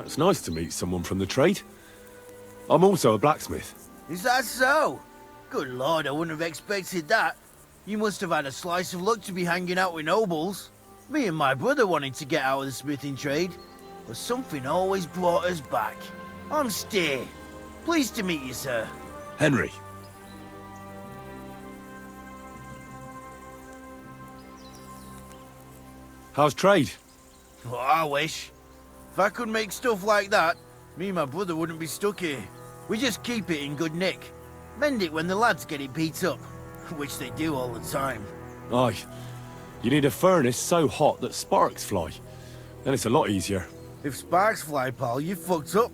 It's nice to meet someone from the trade. I'm also a blacksmith. Is that so? Good lord, I wouldn't have expected that. You must have had a slice of luck to be hanging out with nobles. Me and my brother wanted to get out of the smithing trade, but something always brought us back. I'm Stay. Pleased to meet you, sir. Henry. How's trade? Well, I wish. If I could make stuff like that, me and my brother wouldn't be stuck here. We just keep it in good nick. Mend it when the lads get it beat up, which they do all the time. Aye. You need a furnace so hot that sparks fly. Then it's a lot easier. If sparks fly, pal, you fucked up.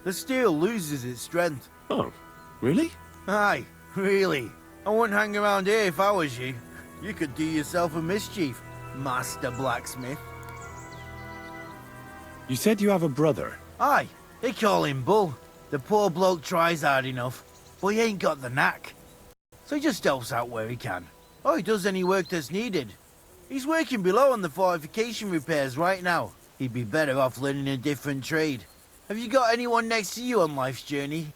The steel loses its strength. Oh, really? Aye, really. I wouldn't hang around here if I was you. You could do yourself a mischief, Master Blacksmith. You said you have a brother. Aye, they call him Bull. The poor bloke tries hard enough, but he ain't got the knack. So he just helps out where he can. Or he does any work that's needed. He's working below on the fortification repairs right now. He'd be better off learning a different trade. Have you got anyone next to you on life's journey?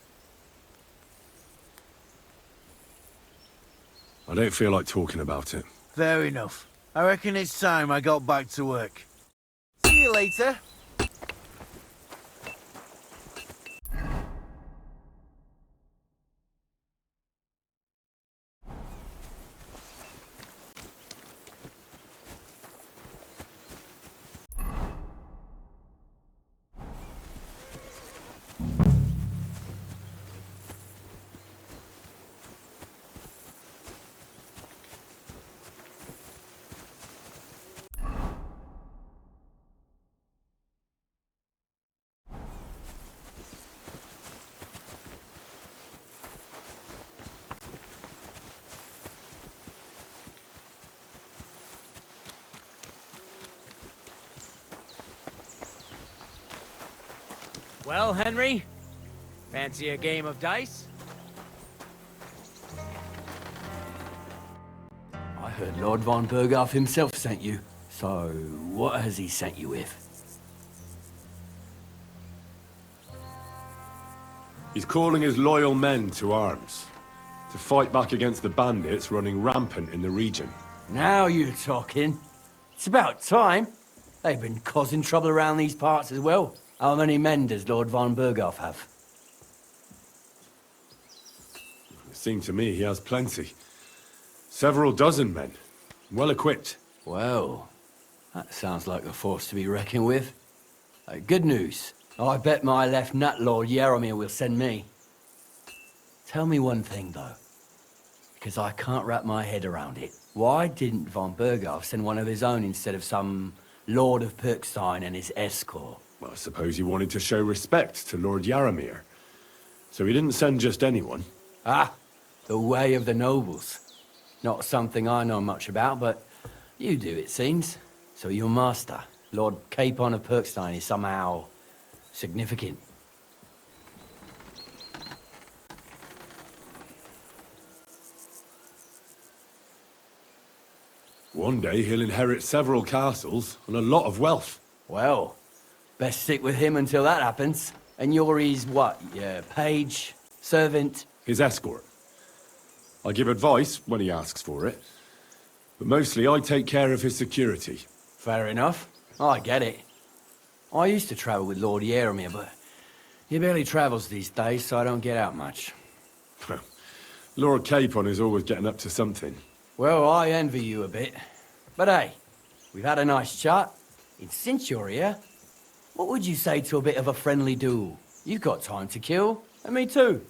I don't feel like talking about it. Fair enough. I reckon it's time I got back to work. See you later. Well, Henry? Fancy a game of dice? I heard Lord von Bergow himself sent you. So, what has he sent you with? He's calling his loyal men to arms. To fight back against the bandits running rampant in the region. Now you're talking. It's about time. They've been causing trouble around these parts as well. How many men does Lord von Bergow have? It seemed to me he has plenty. Several dozen men. Well equipped. Well, that sounds like a force to be reckoned with. Good news. I bet my left nut Lord Yaromir will send me. Tell me one thing, though. Because I can't wrap my head around it. Why didn't von Bergow send one of his own instead of some Lord of Perkstein and his escort? Well, I suppose he wanted to show respect to Lord Yaromir. So he didn't send just anyone. Ah, the way of the nobles. Not something I know much about, but you do, it seems. So your master, Lord Capon of Perkstein, is somehow significant. One day he'll inherit several castles and a lot of wealth. Well, best stick with him until that happens. And you're his what? Yeah, page? Servant? His escort. I give advice when he asks for it. But mostly I take care of his security. Fair enough. I get it. I used to travel with Lord Yaromir, but he barely travels these days, so I don't get out much. Lord Capon is always getting up to something. Well, I envy you a bit. But hey, we've had a nice chat. And since you're here, what would you say to a bit of a friendly duel? You've got time to kill, and me too.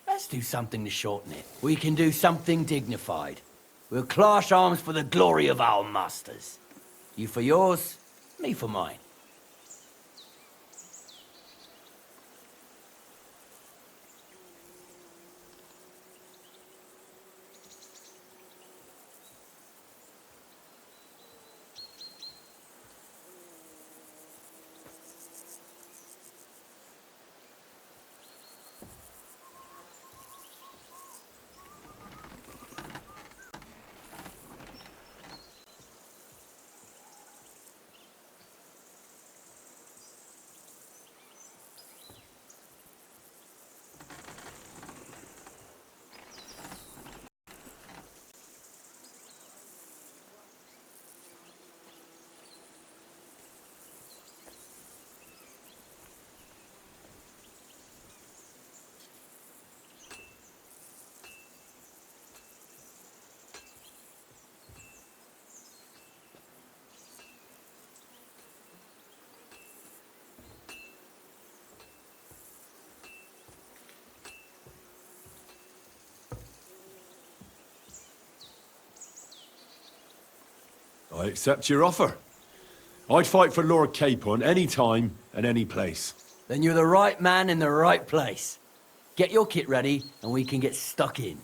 Let's do something to shorten it. We can do something dignified. We'll clash arms for the glory of our masters. You for yours, me for mine. I accept your offer. I'd fight for Lord Capon any time and any place. Then you're the right man in the right place. Get your kit ready, and we can get stuck in.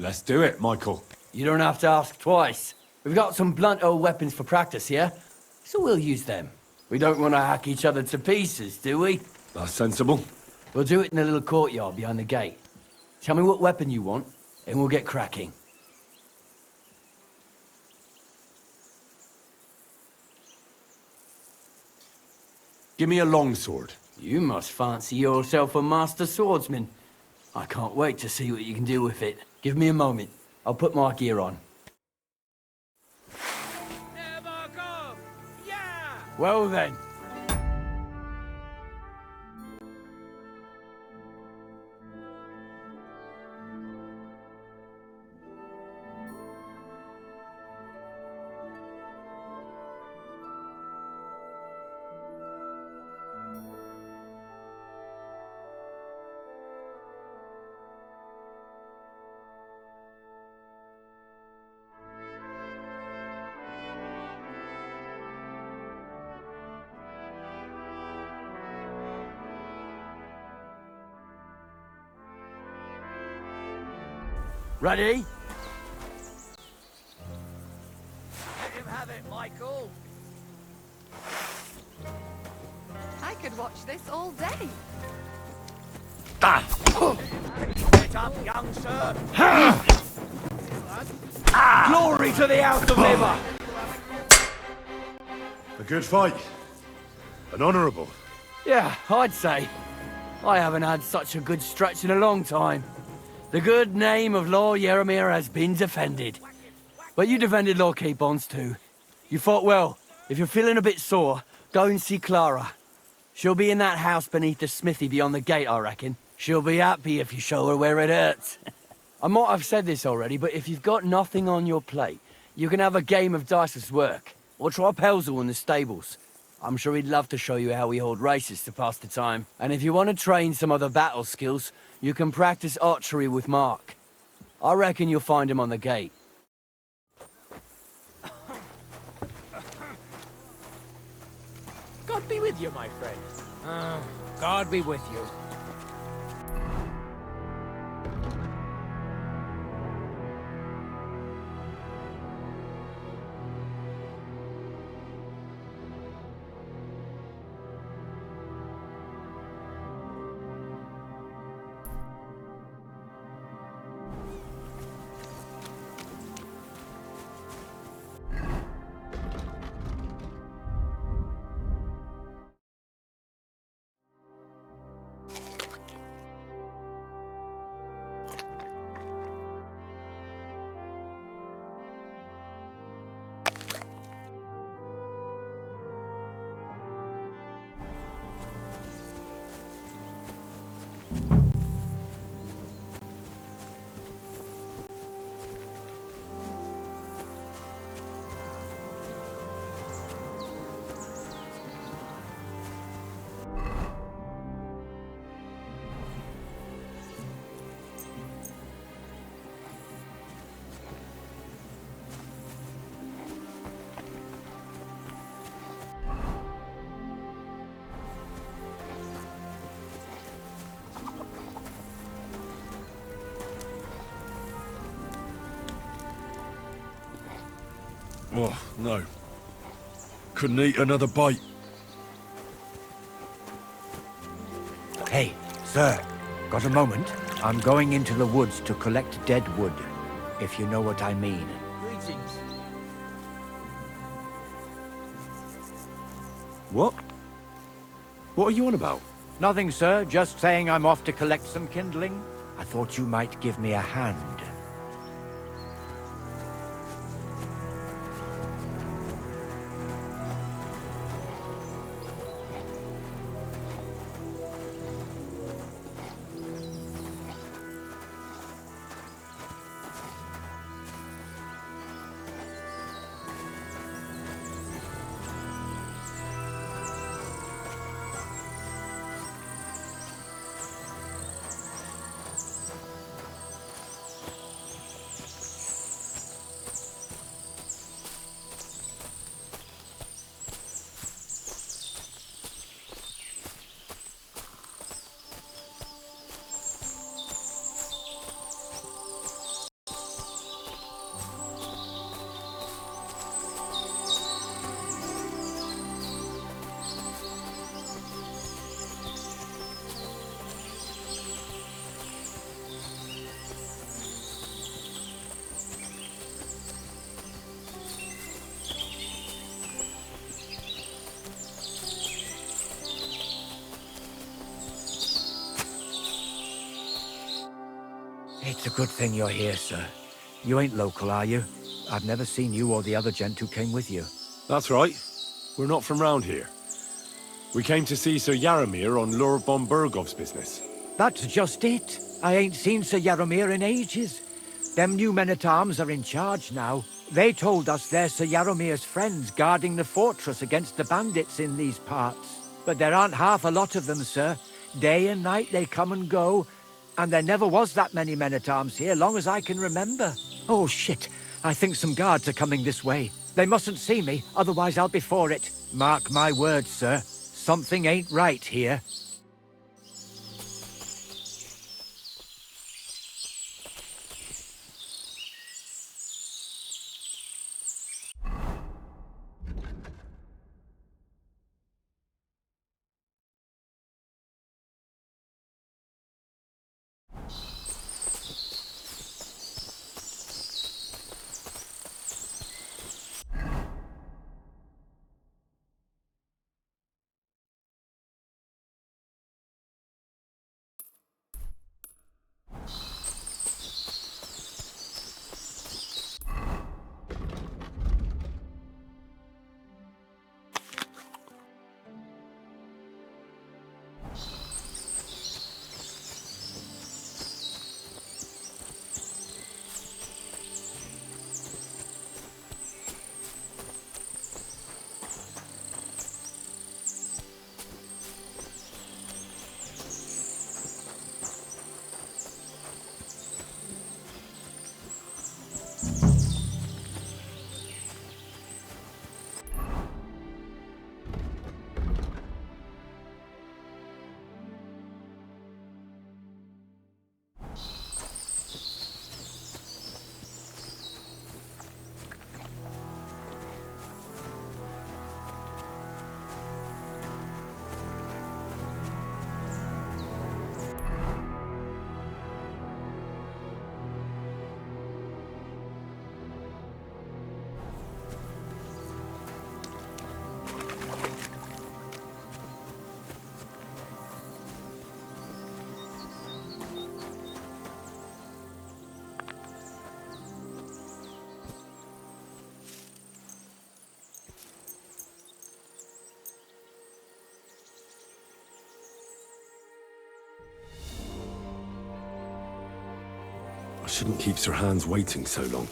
Let's do it, Michael. You don't have to ask twice. We've got some blunt old weapons for practice here, so we'll use them. We don't want to hack each other to pieces, do we? That's sensible. We'll do it in the little courtyard behind the gate. Tell me what weapon you want, and we'll get cracking. Give me a longsword. You must fancy yourself a master swordsman. I can't wait to see what you can do with it. Give me a moment. I'll put my gear on. Nebakov! Yeah! Well then. Ready? Let him have it, Michael. I could watch this all day. Get up, young sir. Glory to the House of Liver! A good fight. An honourable. Yeah, I'd say. I haven't had such a good stretch in a long time. The good name of Lord Yeremir has been defended. But you defended Lord Capon's too. You fought well. If you're feeling a bit sore, go and see Clara. She'll be in that house beneath the smithy beyond the gate, I reckon. She'll be happy if you show her where it hurts. I might have said this already, but if you've got nothing on your plate, you can have a game of dice's work. Or try Pelzel in the stables. I'm sure he'd love to show you how we hold races to pass the time. And if you want to train some other battle skills, you can practice archery with Mark. I reckon you'll find him on the gate. God be with you, my friend. God be with you. Oh, no. Couldn't eat another bite. Hey, sir, got a moment? I'm going into the woods to collect dead wood, if you know what I mean. Greetings. What? What are you on about? Nothing, sir, just saying I'm off to collect some kindling. I thought you might give me a hand. It's a good thing you're here, sir. You ain't local, are you? I've never seen you or the other gent who came with you. That's right. We're not from round here. We came to see Sir Yaramir on Lord von Bergov's business. That's just it. I ain't seen Sir Yaramir in ages. Them new men-at-arms are in charge now. They told us they're Sir Yaramir's friends guarding the fortress against the bandits in these parts. But there aren't half a lot of them, sir. Day and night they come and go, and there never was that many men-at-arms here, long as I can remember. Oh, shit. I think some guards are coming this way. They mustn't see me, otherwise I'll be for it. Mark my words, sir. Something ain't right here. I shouldn't keep Sir Hans waiting so long.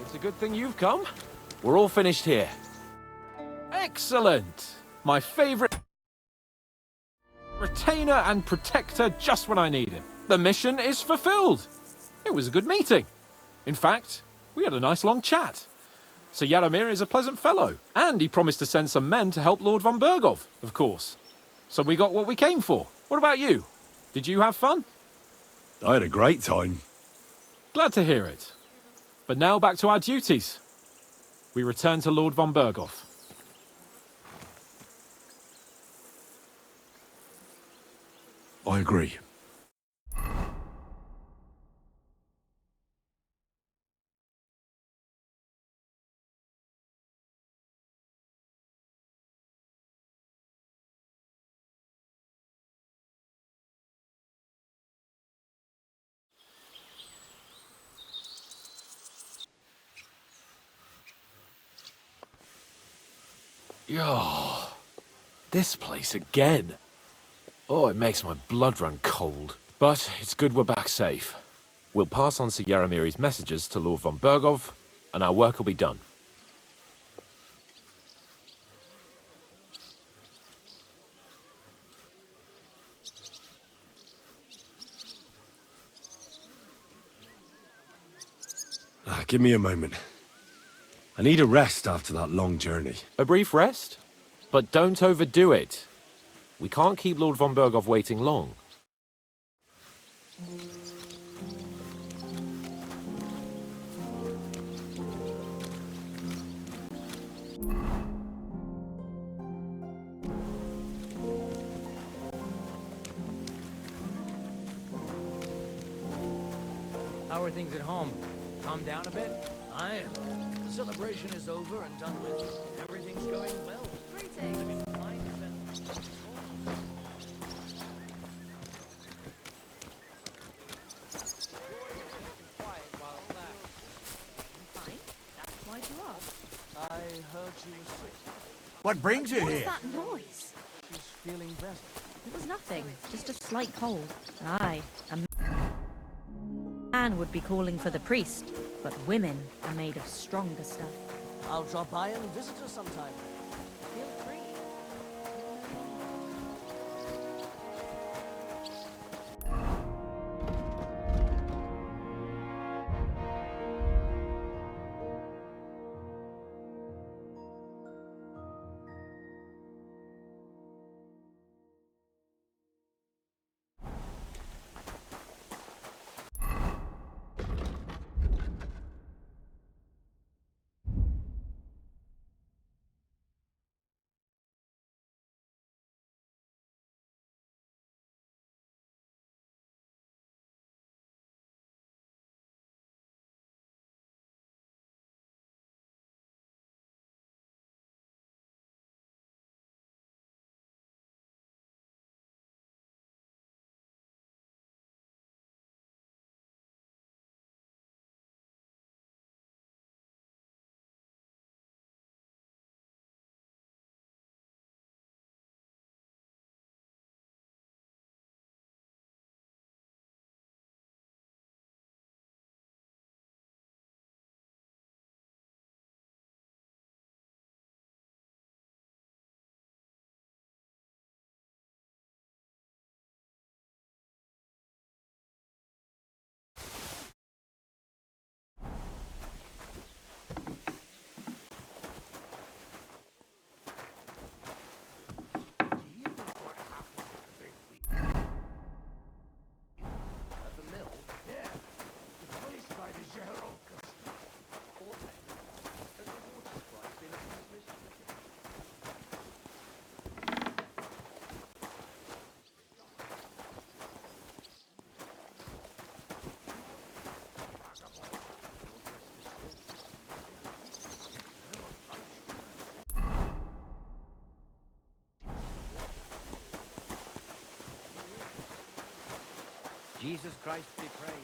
It's a good thing you've come. We're all finished here. Excellent! My favorite retainer and protector just when I need him. The mission is fulfilled. It was a good meeting. In fact, we had a nice long chat. Sir Yaramir is a pleasant fellow, and he promised to send some men to help Lord von Bergow, of course. So we got what we came for. What about you? Did you have fun? I had a great time. Glad to hear it. But now back to our duties. We return to Lord von Bergow. I agree. Yo, this place again. Oh, it makes my blood run cold. But it's good we're back safe. We'll pass on Sir Yaramir's messages to Lord von Bergow, and our work will be done. Give me a moment. I need a rest after that long journey. A brief rest? But don't overdo it. We can't keep Lord von Bergow waiting long. How are things at home? Calm down a bit? Aye. The celebration is over and done with. Everything's going well. Greetings. Fine. That's why you are. I heard she was sick. What brings you What's here? that noise? She's feeling better. It was nothing. Just a slight cold. Aye. A man would be calling for the priest, but women are made of stronger stuff. I'll drop by and visit her sometime. Feel free. Jesus Christ be praised.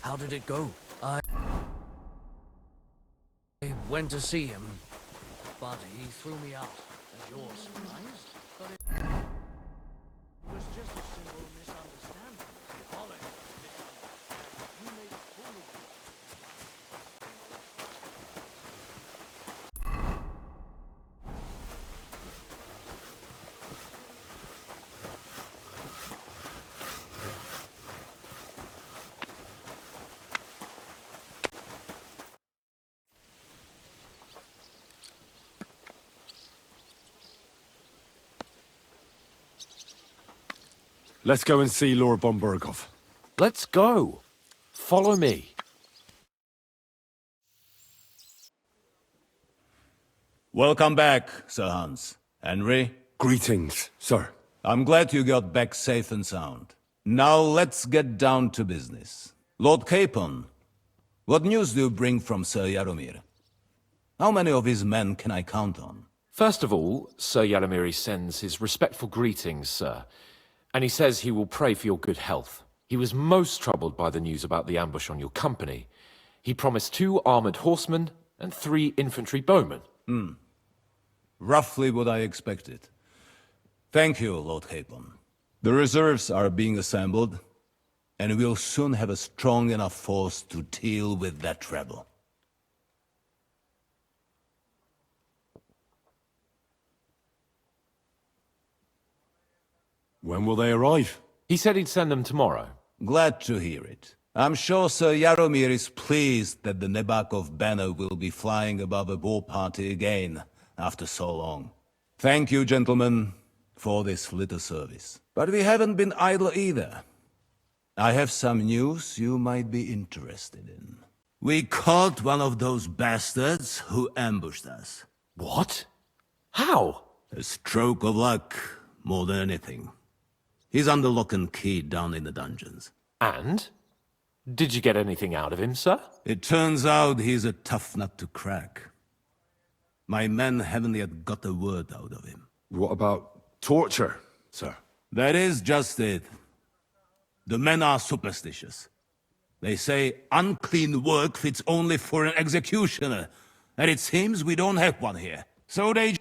How did it go? I went to see him, but he threw me out. And you're surprised? But it was just a simple misunderstanding. Holland, you made a fool of me. Let's go and see Lord von Bergow. Let's go. Follow me. Welcome back, Sir Hans. Henry, Greetings, sir. I'm glad you got back safe and sound. Now let's get down to business. Lord Capon, what news do you bring from Sir Jaromir? How many of his men can I count on? First of all, Sir Jaromir sends his respectful greetings, sir. And he says he will pray for your good health. He was most troubled by the news about the ambush on your company. He promised 2 armored horsemen and 3 infantry bowmen. Roughly what I expected. Thank you, Lord Capon. The reserves are being assembled, and we'll soon have a strong enough force to deal with that rebel. When will they arrive? He said he'd send them tomorrow. Glad to hear it. I'm sure Sir Jaromir is pleased that the Nebakov banner will be flying above a war party again after so long. Thank you, gentlemen, for this little service. But we haven't been idle either. I have some news you might be interested in. We caught one of those bastards who ambushed us. What? How? A stroke of luck, more than anything. He's under lock and key down in the dungeons. And? Did you get anything out of him, sir? It turns out he's a tough nut to crack. My men haven't yet got a word out of him. What about torture, sir? That is just it. The men are superstitious. They say unclean work fits only for an executioner, and it seems we don't have one here. So they